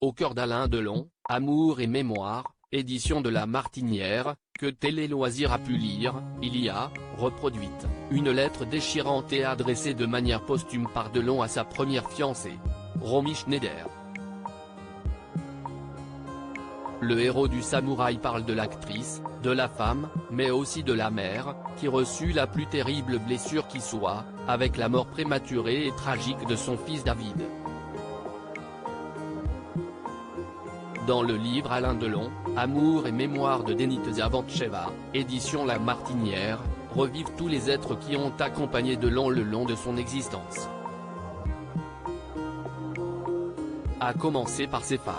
Au cœur d'Alain Delon, Amour et mémoire, édition de La Martinière, que Télé Loisirs a pu lire, il y a, reproduite, une lettre déchirante et adressée de manière posthume par Delon à sa première fiancée, Romy Schneider. Le héros du Samouraï parle de l'actrice, de la femme, mais aussi de la mère, qui reçut la plus terrible blessure qui soit, avec la mort prématurée et tragique de son fils David. Dans le livre Alain Delon, Amour et mémoire de Denit Zavantcheva, édition La Martinière, revivent tous les êtres qui ont accompagné Delon le long de son existence. À commencer par ses femmes.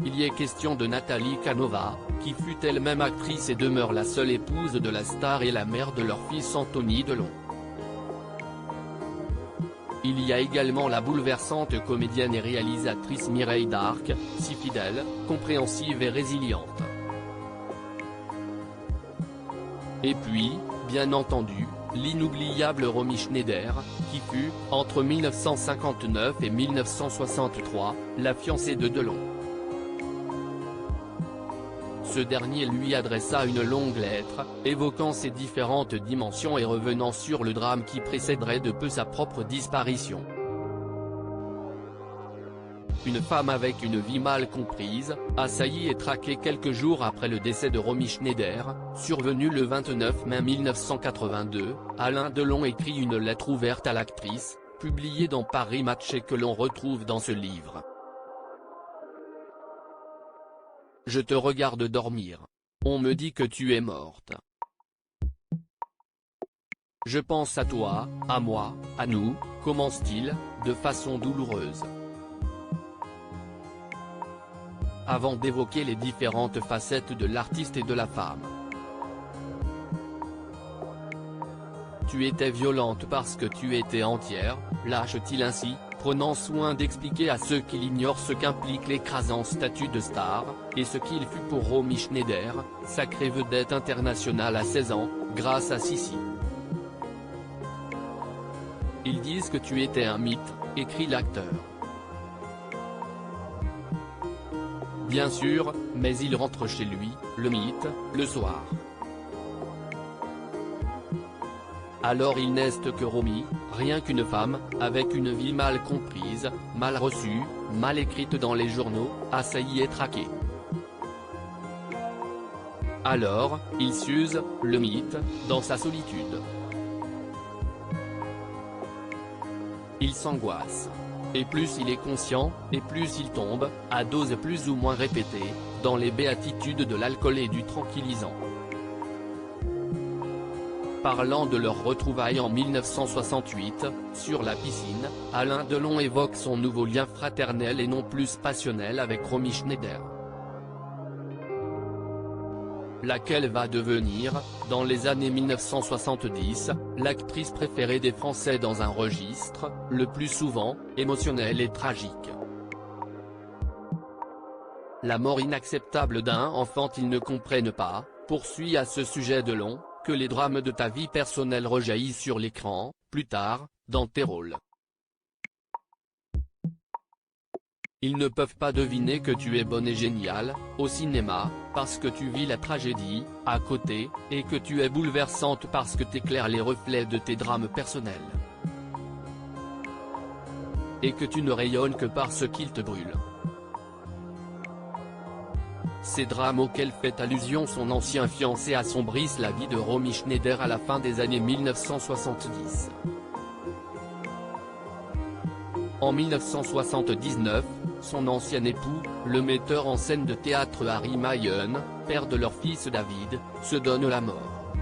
Il y est question de Nathalie Canova, qui fut elle-même actrice et demeure la seule épouse de la star et la mère de leur fils Anthony Delon. Il y a également la bouleversante comédienne et réalisatrice Mireille Darc, si fidèle, compréhensive et résiliente. Et puis, bien entendu, l'inoubliable Romy Schneider, qui fut, entre 1959 et 1963, la fiancée de Delon. Ce dernier lui adressa une longue lettre, évoquant ses différentes dimensions et revenant sur le drame qui précéderait de peu sa propre disparition. Une femme avec une vie mal comprise, assaillie et traquée quelques jours après le décès de Romy Schneider, survenu le 29 mai 1982, Alain Delon écrit une lettre ouverte à l'actrice, publiée dans Paris Match et que l'on retrouve dans ce livre. Je te regarde dormir. On me dit que tu es morte. Je pense à toi, à moi, à nous, commence-t-il, de façon douloureuse. Avant d'évoquer les différentes facettes de l'artiste et de la femme. Tu étais violente parce que tu étais entière, lâche-t-il ainsi, prenant soin d'expliquer à ceux qui l'ignorent ce qu'implique l'écrasant statut de star, et ce qu'il fut pour Romy Schneider, sacrée vedette internationale à 16 ans, grâce à Sissi. Ils disent que tu étais un mythe, écrit l'acteur. Bien sûr, mais il rentre chez lui, le mythe, le soir. Alors il n'est que Romy, rien qu'une femme, avec une vie mal comprise, mal reçue, mal écrite dans les journaux, assaillie et traquée. Alors, il s'use, le mythe, dans sa solitude. Il s'angoisse. Et plus il est conscient, et plus il tombe, à doses plus ou moins répétées, dans les béatitudes de l'alcool et du tranquillisant. Parlant de leur retrouvaille en 1968, sur la piscine, Alain Delon évoque son nouveau lien fraternel et non plus passionnel avec Romy Schneider. Laquelle va devenir, dans les années 1970, l'actrice préférée des Français dans un registre, le plus souvent, émotionnel et tragique. La mort inacceptable d'un enfant qu'ils ne comprennent pas, poursuit à ce sujet Delon, que les drames de ta vie personnelle rejaillissent sur l'écran, plus tard, dans tes rôles. Ils ne peuvent pas deviner que tu es bonne et géniale, au cinéma, parce que tu vis la tragédie, à côté, et que tu es bouleversante parce que t'éclaires les reflets de tes drames personnels. Et que tu ne rayonnes que par ce qu'ils te brûlent. Ces drames auxquels fait allusion son ancien fiancé assombrissent la vie de Romy Schneider à la fin des années 1970. En 1979, son ancien époux, le metteur en scène de théâtre Harry Mayenne, père de leur fils David, se donne la mort.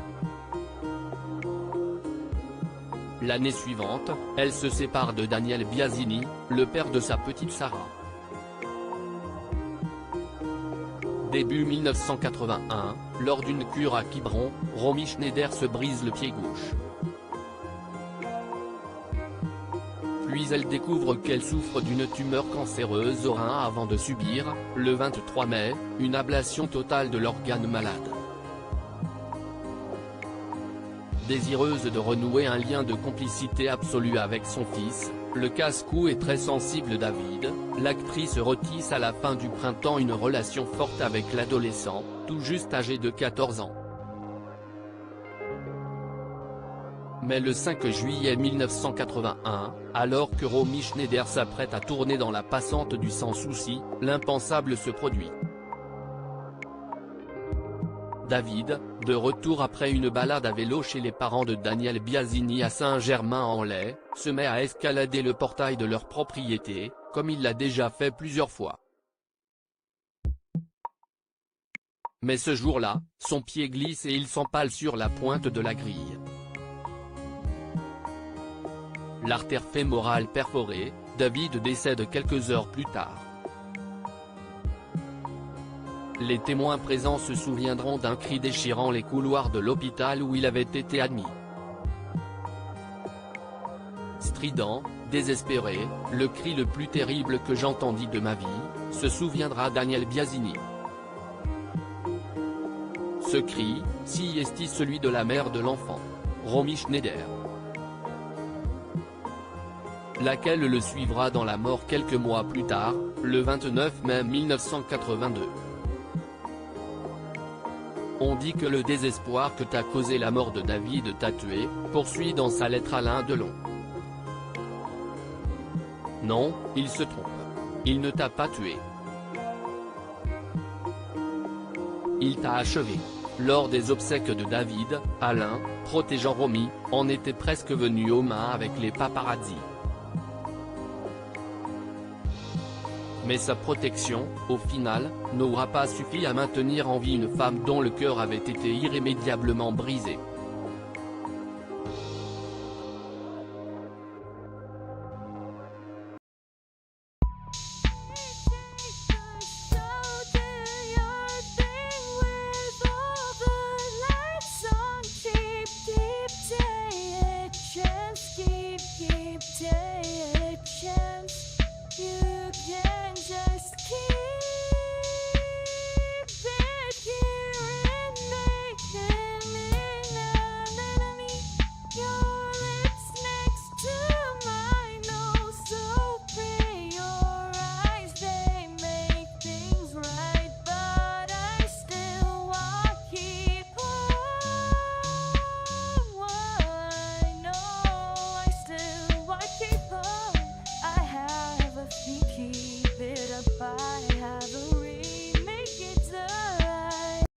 L'année suivante, elle se sépare de Daniel Biasini, le père de sa petite Sarah. Début 1981, lors d'une cure à Quiberon, Romy Schneider se brise le pied gauche. Puis elle découvre qu'elle souffre d'une tumeur cancéreuse au rein avant de subir, le 23 mai, une ablation totale de l'organe malade. Désireuse de renouer un lien de complicité absolue avec son fils, Le casse-cou est très sensible. David, l'actrice retisse à la fin du printemps une relation forte avec l'adolescent, tout juste âgé de 14 ans. Mais le 5 juillet 1981, alors que Romy Schneider s'apprête à tourner dans La Passante du Sans Souci, l'impensable se produit. David, de retour après une balade à vélo chez les parents de Daniel Biasini à Saint-Germain-en-Laye, se met à escalader le portail de leur propriété, comme il l'a déjà fait plusieurs fois. Mais ce jour-là, son pied glisse et il s'empale sur la pointe de la grille. L'artère fémorale perforée, David décède quelques heures plus tard. Les témoins présents se souviendront d'un cri déchirant les couloirs de l'hôpital où il avait été admis. Strident, désespéré, le cri le plus terrible que j'entendis de ma vie, se souviendra Daniel Biasini. Ce cri, si est celui de la mère de l'enfant, Romy Schneider, laquelle le suivra dans la mort quelques mois plus tard, le 29 mai 1982. On dit que le désespoir que t'a causé la mort de David t'a tué, poursuit dans sa lettre Alain Delon. Non, il se trompe. Il ne t'a pas tué. Il t'a achevé. Lors des obsèques de David, Alain, protégeant Romy, en était presque venu aux mains avec les paparazzis. Mais sa protection, au final, n'aura pas suffi à maintenir en vie une femme dont le cœur avait été irrémédiablement brisé.